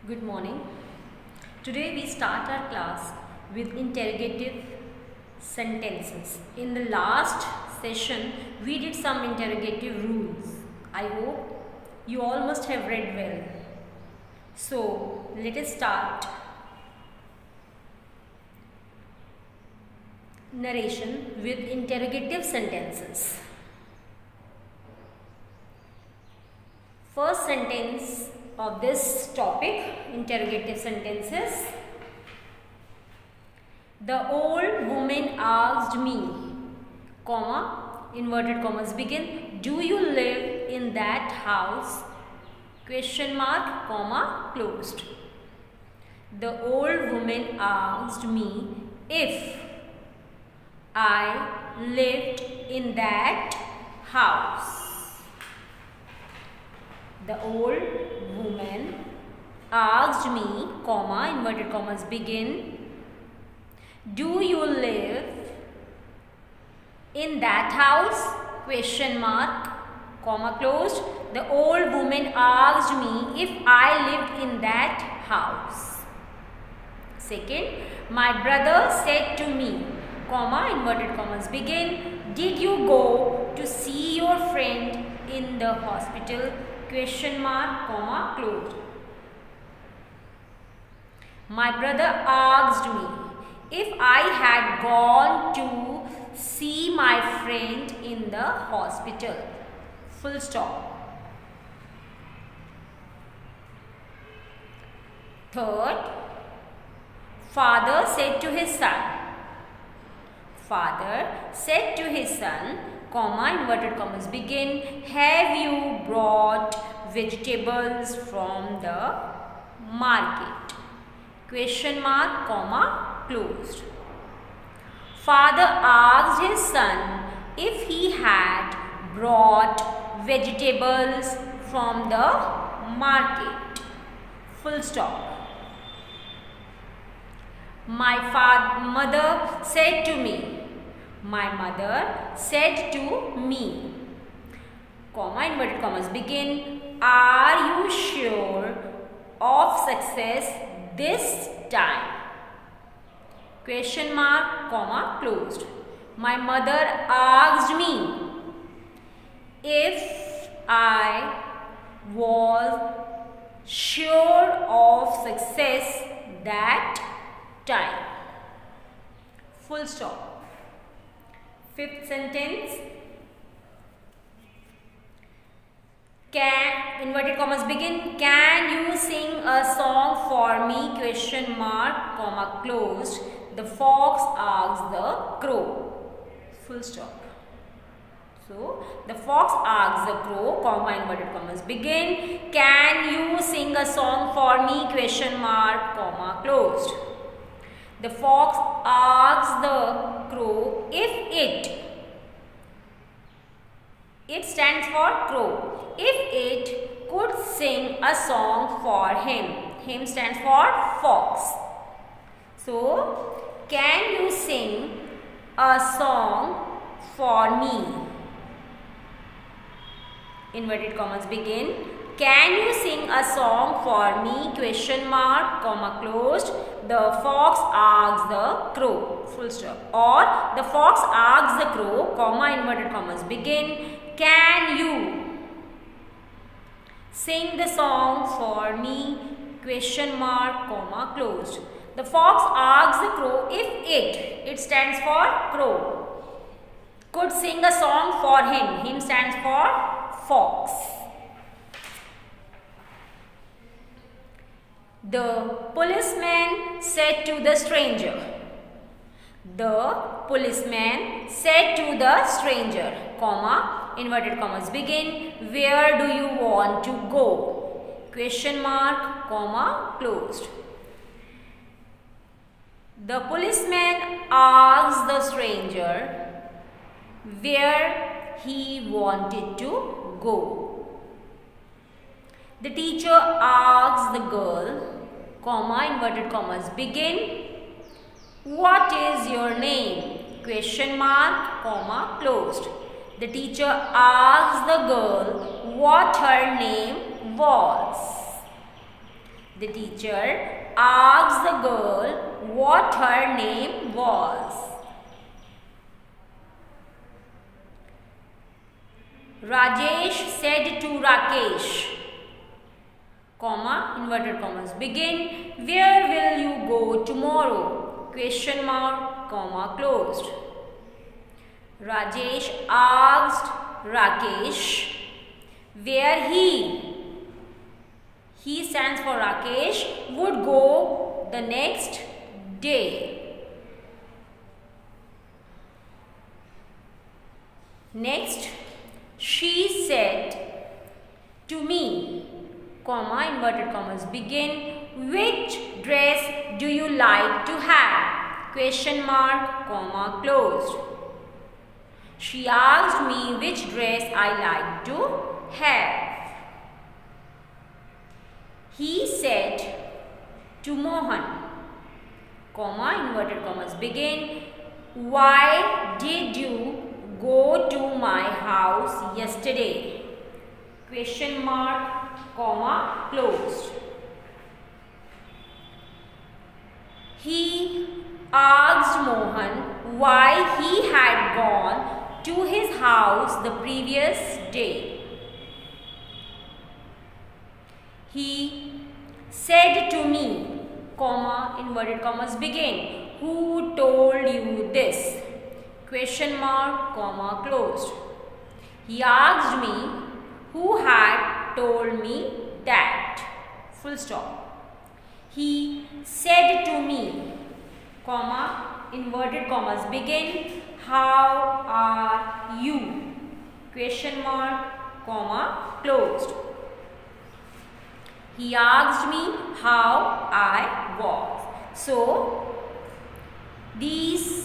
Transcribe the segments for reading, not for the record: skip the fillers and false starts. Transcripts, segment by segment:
Good morning. Today we start our class with interrogative sentences. In the last session we did some interrogative rules. I hope you all must have read well. So let us start narration with interrogative sentences. First sentence of this topic, interrogative sentences. The old woman asked me, comma, inverted commas begin, do you live in that house? Question mark, comma, closed. The old woman asked me if I lived in that house. The old woman asked me, comma, inverted commas begin, do you live in that house? Question mark, comma closed. The old woman asked me if I lived in that house. Second, my brother said to me, comma, inverted commas begin, did you go to see your friend in the hospital? Question mark, comma, closed. My brother asked me if I had gone to see my friend in the hospital. Full stop. Third, father said to his son. Father said to his son, comma, inverted commas begin, have you brought vegetables from the market? Question mark, comma, closed. Father asked his son if he had brought vegetables from the market. Full stop. My mother said to me. My mother said to me, comma, inverted commas begin, are you sure of success this time? Question mark, comma, closed. My mother asked me if I was sure of success that time. Full stop. Fifth sentence, can, inverted commas begin, can you sing a song for me? Question mark, comma, closed. The fox asked the crow. Full stop. So, the fox asked the crow, comma, inverted commas begin, can you sing a song for me? Question mark, comma, closed. The fox asked the crow if it stands for crow, if it could sing a song for him. Him stands for fox. So, can you sing a song for me? Inverted commas begin. Can you sing a song for me? Question mark, comma closed. The fox asked the crow. Full stop. Or the fox asked the crow, comma, inverted commas begin, can you sing the song for me? Question mark, comma closed. The fox asked the crow if it stands for crow, could sing a song for him. Him stands for fox. The policeman said to the stranger. The policeman said to the stranger, comma, inverted commas begin, where do you want to go? Question mark, comma, closed. The policeman asked the stranger where he wanted to go. The teacher asked the girl, comma, inverted commas begin, what is your name? Question mark, comma, closed. The teacher asked the girl what her name was. The teacher asked the girl what her name was. Rajesh said to Rakesh, comma, inverted commas, begin, where will you go tomorrow? Question mark, comma, closed. Rajesh asked Rakesh where he stands for Rakesh, would go the next day. Next, she said to me, comma, inverted commas, begin, which dress do you like to have? Question mark, comma, closed. She asked me which dress I like to have. He said to Mohan, comma, inverted commas, begin, why did you go to my house yesterday? Question mark, comma, closed. He asked Mohan why he had gone to his house the previous day. He said to me, comma, inverted commas, begin, who told you this? Question mark, comma, closed. He asked me who had told me that. Full stop. He said to me, comma, inverted commas, begin, how are you? Question mark, comma, closed. He asked me how I was. So, these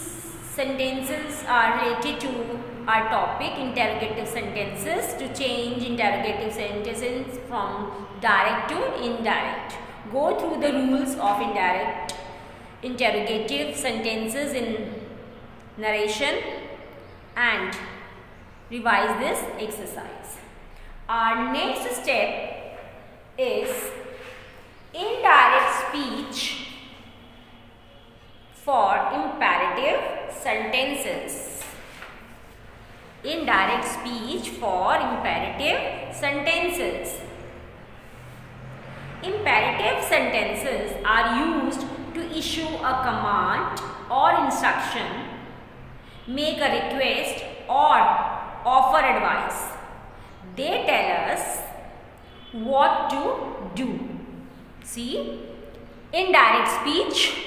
sentences are related to our topic, interrogative sentences, to change interrogative sentences from direct to indirect. Go through the rules of indirect interrogative sentences in narration and revise this exercise. Our next step is indirect speech for imperative sentences. Indirect speech for imperative sentences. Imperative sentences are used to issue a command or instruction, make a request or offer advice. They tell us what to do. See, indirect speech,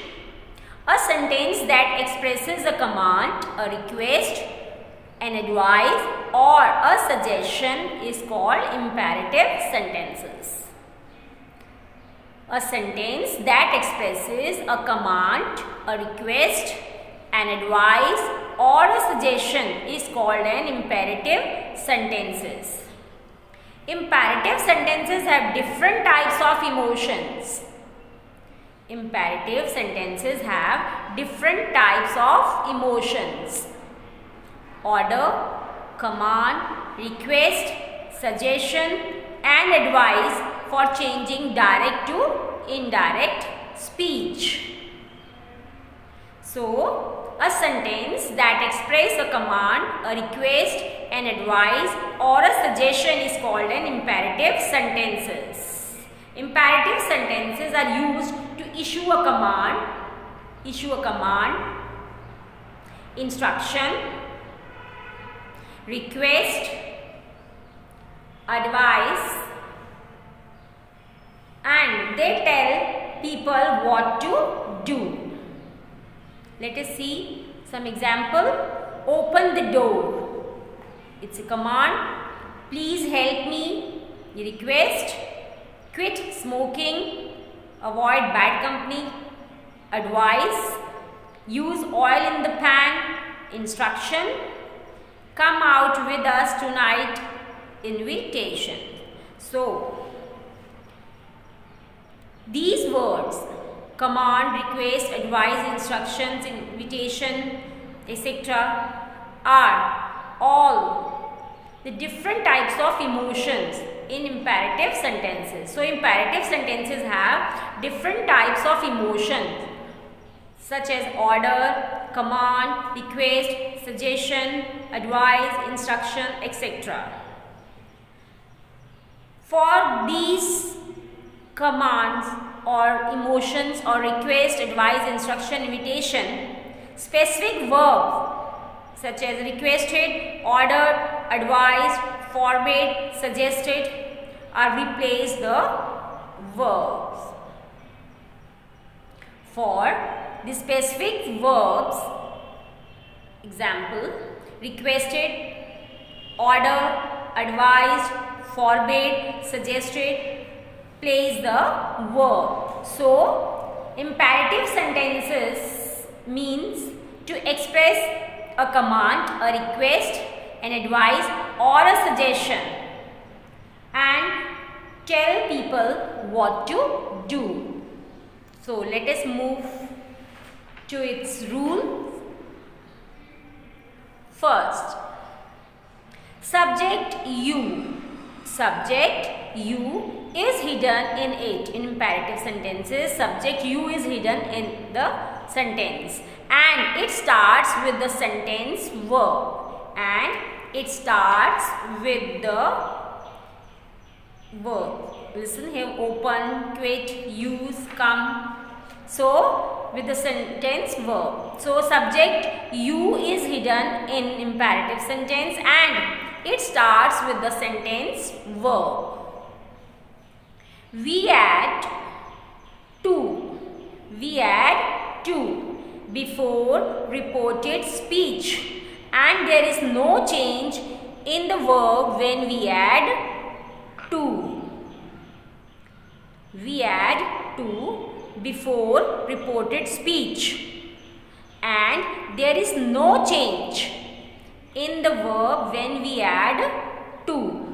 a sentence that expresses a command, a request, an advice or a suggestion is called imperative sentences. A sentence that expresses a command, a request, an advice or a suggestion is called an imperative sentences. Imperative sentences have different types of emotions. Imperative sentences have different types of emotions. Order, command, request, suggestion and advice for changing direct to indirect speech. So, a sentence that expresses a command, a request, an advice or a suggestion is called an imperative sentences. Imperative sentences are used to issue a command, instruction, request, advice, and they tell people what to do. Let us see some example. Open the door. It's a command. Please help me. A request. Quit smoking. Avoid bad company. Advice. Use oil in the pan. Instruction. Come out with us tonight. Invitation. So, these words, command, request, advice, instructions, invitation, etc. are all the different types of emotions in imperative sentences. So imperative sentences have different types of emotions such as order, command, request, suggestion, advice, instruction, etc. For these commands or emotions or request, advice, instruction, invitation, specific verbs such as requested, ordered, advised, forbade, suggested are replaced the verbs. For the specific verbs, example, requested, ordered, advised, forbade, suggested, place the verb. So, imperative sentences means to express a command, a request, an advice or a suggestion and tell people what to do. So, let us move to its rules. First, subject you. Subject you is hidden in it. In imperative sentences, subject you is hidden in the sentence and it starts with the sentence verb and it starts with the verb. Listen here, open, quit, use, come. So, with the sentence verb. So, subject you is hidden in imperative sentence and it starts with the sentence verb. We add to. We add to before reported speech and there is no change in the verb when we add to. We add to before reported speech and there is no change in the verb when we add to.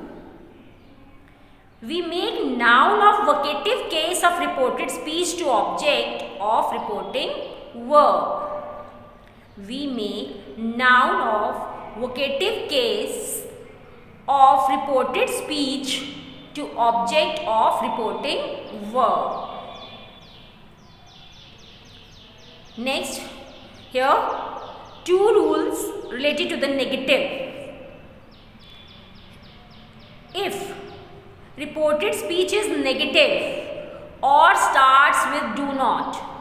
We make noun of vocative case of reported speech to object of reporting verb. We make noun of vocative case of reported speech to object of reporting verb. Next, here two rules related to the negative. If reported speech is negative or starts with do not.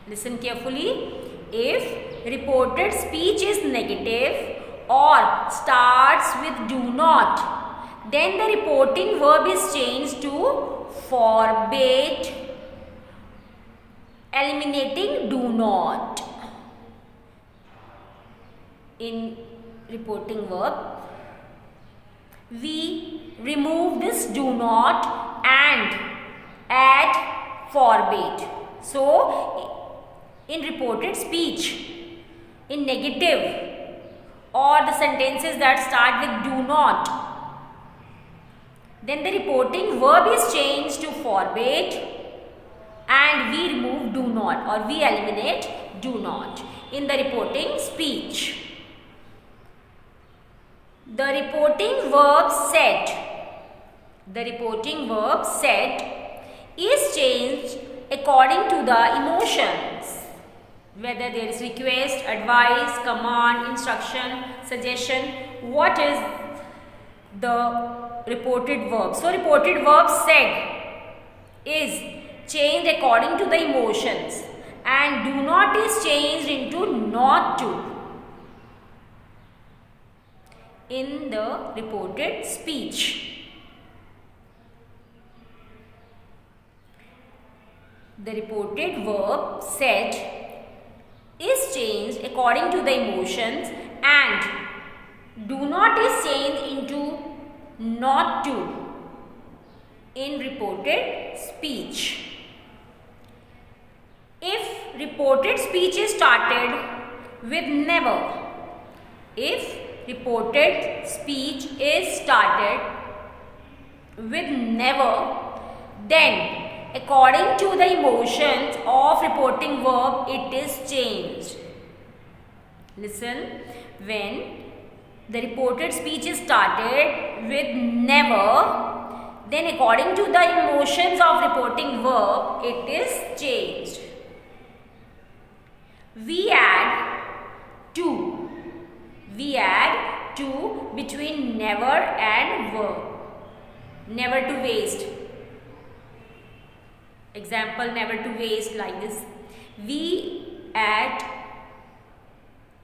Listen carefully. If reported speech is negative or starts with do not, then the reporting verb is changed to forbade, eliminating do not. In reporting verb, we remove this do not and add forbade. So, in reported speech, in negative or the sentences that start with do not, then the reporting verb is changed to forbade and we remove do not or we eliminate do not in the reporting speech. The reporting verb said. The reporting verb said is changed according to the emotions. Whether there is request, advice, command, instruction, suggestion, what is the reported verb? So, reported verb said is changed according to the emotions and do not is changed into not to in the reported speech. The reported verb said is changed according to the emotions and do not is changed into not to in reported speech. If reported speech is started with never, if reported speech is started with never, then according to the emotions of reporting verb, it is changed. Listen, when the reported speech is started with never, then according to the emotions of reporting verb, it is changed. We add to. We add to between never and verb. Never to waste. Example, never to waste, like this. We add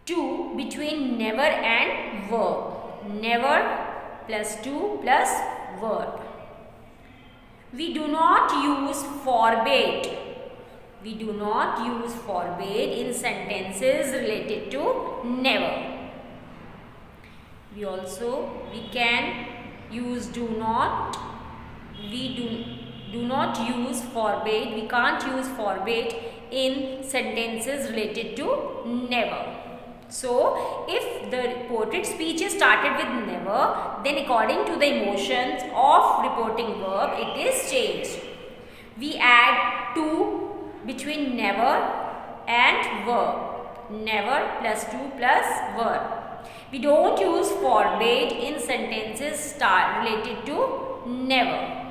to between never and verb. Never plus to plus verb. We do not use forbade. We do not use forbade in sentences related to never. We can use do not. We do not use forbade. We can't use forbade in sentences related to never. So, if the reported speech is started with never, then according to the emotions of reporting verb, it is changed. We add to between never and verb. Never plus to plus verb. We don't use forbade in sentences related to never.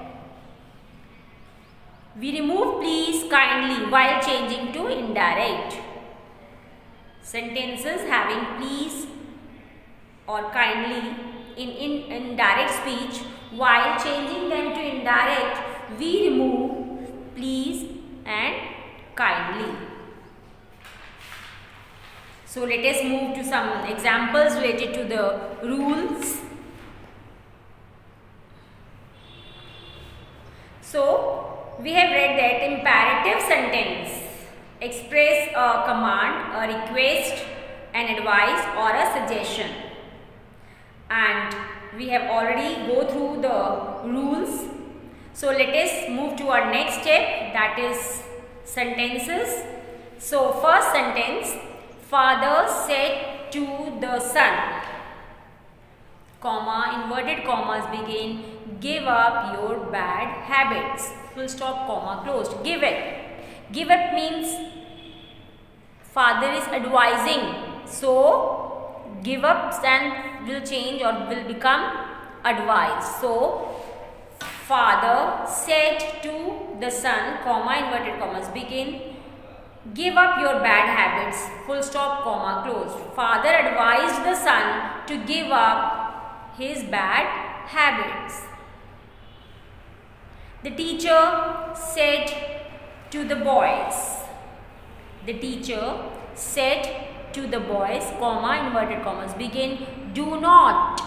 We remove please, kindly while changing to indirect. Sentences having please or kindly in indirect speech, while changing them to indirect, we remove please and kindly. So let us move to some examples related to the rules. So we have read that imperative sentence express a command, a request, an advice or a suggestion. And we have already go through the rules. So let us move to our next step, that is sentences. So first sentence, father said to the son, comma, inverted commas begin, give up your bad habits, full stop, comma closed. Give it. Give up means father is advising. So give up stand will change or will become advice. So father said to the son, comma, inverted commas begin, give up your bad habits, full stop, comma closed. Father advised the son to give up his bad habits. The teacher said to the boys. The teacher said to the boys, comma, inverted commas begin, do not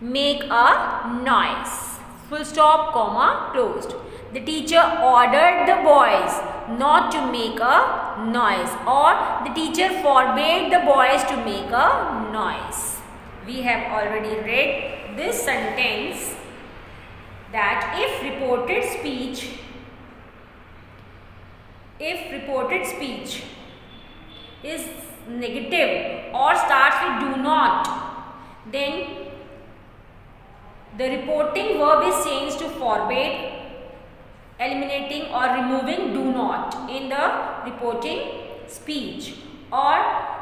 make a noise, full stop, comma closed. The teacher ordered the boys not to make a noise, or the teacher forbade the boys to make a noise. We have already read this sentence that if reported speech is negative or starts with do not, then the reporting verb is changed to forbade, eliminating or removing do not in the reporting speech, or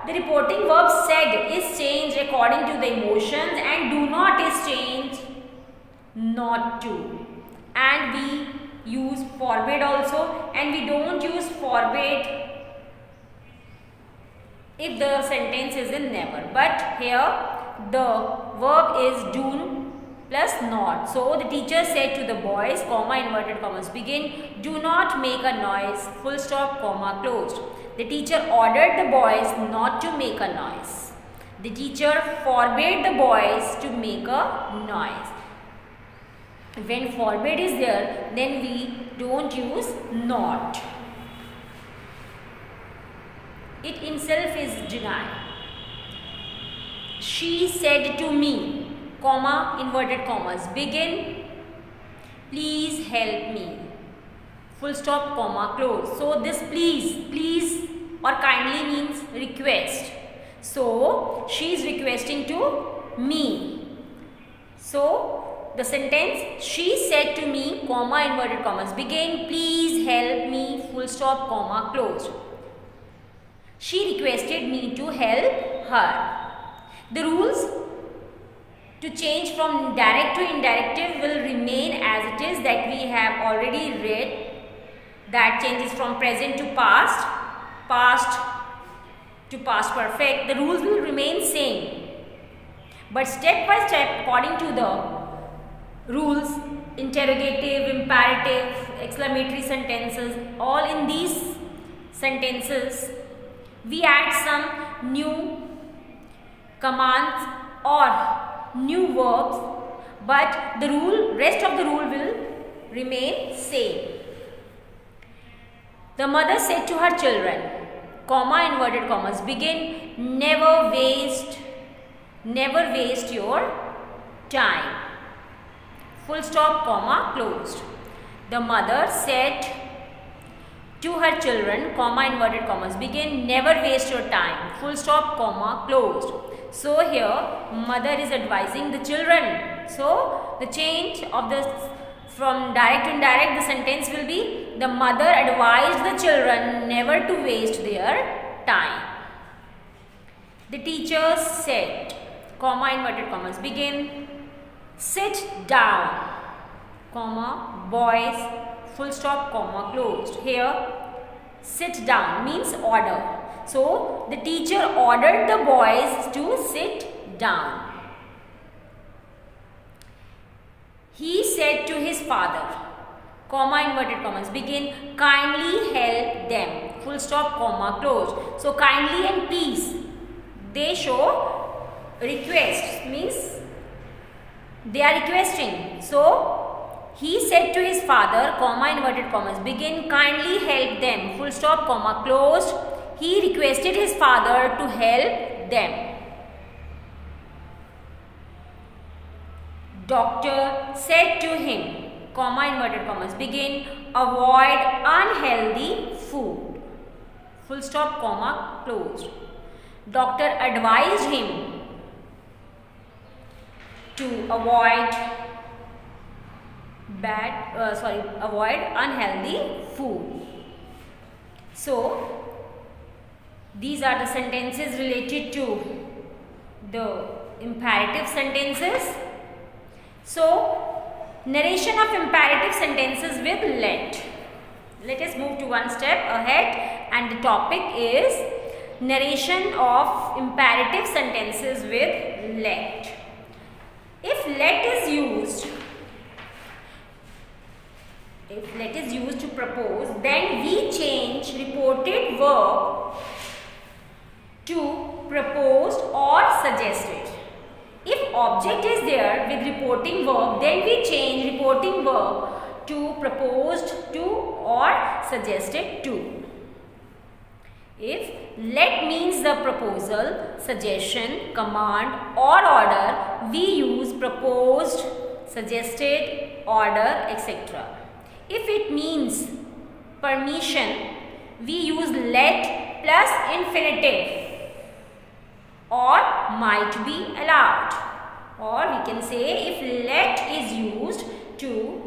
the reporting verb said is changed according to the emotions and do not is changed not to. And we use forbade also, and we don't use forbade if the sentence is in never, but here the verb is do plus not. So the teacher said to the boys, comma, inverted commas begin, do not make a noise, full stop, comma closed. The teacher ordered the boys not to make a noise. The teacher forbade the boys to make a noise. When forbade is there, then we don't use not. It itself is denied. She said to me, comma, inverted commas begin, please help me, full stop, comma close. So this please or kindly means request. So she is requesting to me. So the sentence, she said to me, comma, inverted commas begin, please help me, full stop, comma closed. She requested me to help her. The rules to change from direct to indirective will remain that we have already read, that changes from present to past, past to past perfect, the rules will remain same. But step by step, according to the rules, interrogative, imperative, exclamatory sentences, all in these sentences, we add some new commands or new verbs, but the rest of the rule will remain same. The mother said to her children, comma, inverted commas, begin, never waste your time. Full stop, comma, closed. The mother said to her children, comma, inverted commas, begin, never waste your time. Full stop, comma, closed. So here, mother is advising the children. So the change of the from direct to indirect, the sentence will be, the mother advised the children never to waste their time. The teacher said, comma, inverted commas, begin, sit down, comma, boys, full stop, comma, closed. Here, sit down means order. So the teacher ordered the boys to sit down. He said to his father, comma, inverted commas, begin, kindly help them, full stop, comma, closed. So kindly and please, they show request, means they are requesting. So he said to his father, comma, inverted commas, begin, kindly help them, full stop, comma, closed. He requested his father to help them. Doctor said to him, comma, inverted commas, begin, avoid unhealthy food, full stop, comma, closed. Doctor advised him to avoid unhealthy food. So these are the sentences related to the imperative sentences. So, narration of imperative sentences with let. Let us move to one step ahead, and the topic is narration of imperative sentences with let. If let is used to propose, then we change reported verb to proposed or suggested. If object is there with reporting verb, then we change reporting verb to proposed to or suggested to. If let means the proposal, suggestion, command or order, we use proposed, suggested, order, etc. If it means permission, we use let plus infinitive or might be allowed. Or we can say, if let is used to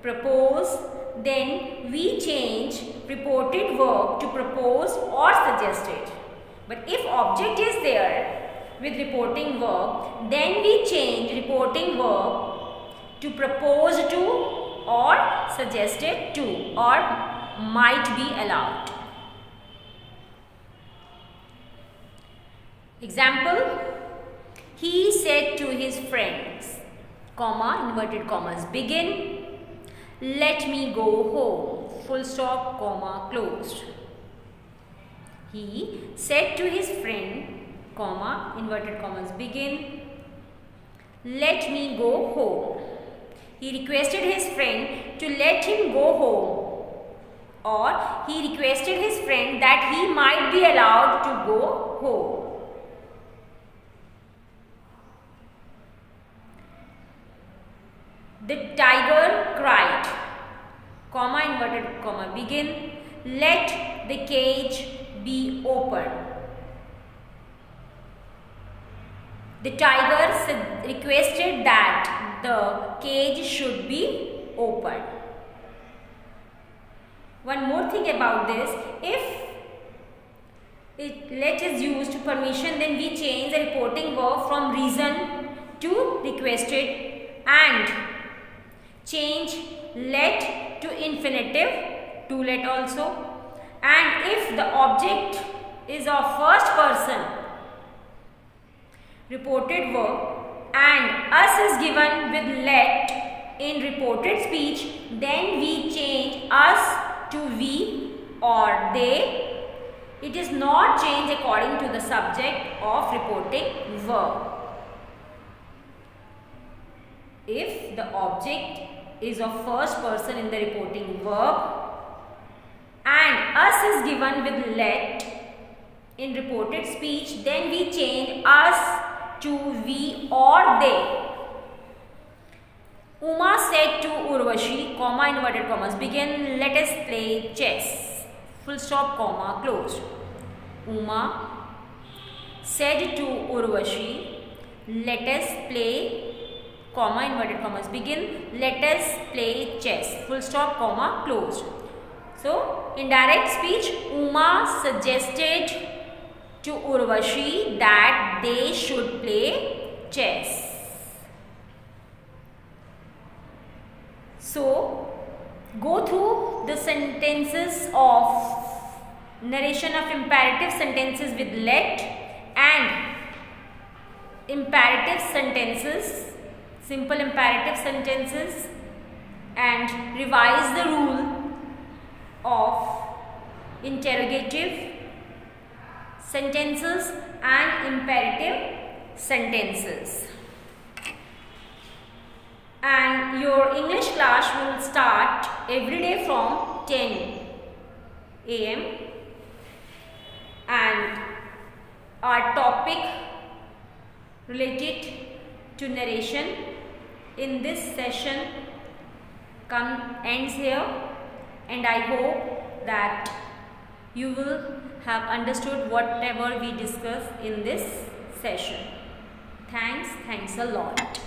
propose, then we change reported verb to proposed or suggested. But if object is there with reporting verb, then we change reporting verb to proposed to or suggested to or might be allowed. Example, he said to his friends, comma, inverted commas, begin, let me go home, full stop, comma, closed. He said to his friend, comma, inverted commas, begin, let me go home. He requested his friend to let him go home, or he requested his friend that he might be allowed to go home. The tiger cried, comma, inverted comma, begin, let the cage be open. The tiger requested that the cage should be open. One more thing about this, if let is used to permission, then we change the reporting verb from reason to requested and change let to infinitive, to let also. And if the object is of first person reported verb and us is given with let in reported speech, then we change us to we or they. It is not changed according to the subject of reporting verb. If the object is of first person in the reporting verb and us is given with let in reported speech, then we change us to we or they. Uma said to Urvashi, comma, inverted commas, begin, let us play chess, full stop, comma, closed. Uma said to Urvashi, let us play, comma, inverted commas, begin, let us play chess, full stop, comma, closed. So, in direct speech, Uma suggested to Urvashi that they should play chess. So, go through the sentences of narration of imperative sentences with let and imperative sentences, simple imperative sentences, and revise the rule of interrogative sentences and imperative sentences. And your English class will start every day from 10 a.m. and our topic related to narration in this session ends here, and I hope that you will have understood whatever we discussed in this session. Thanks a lot.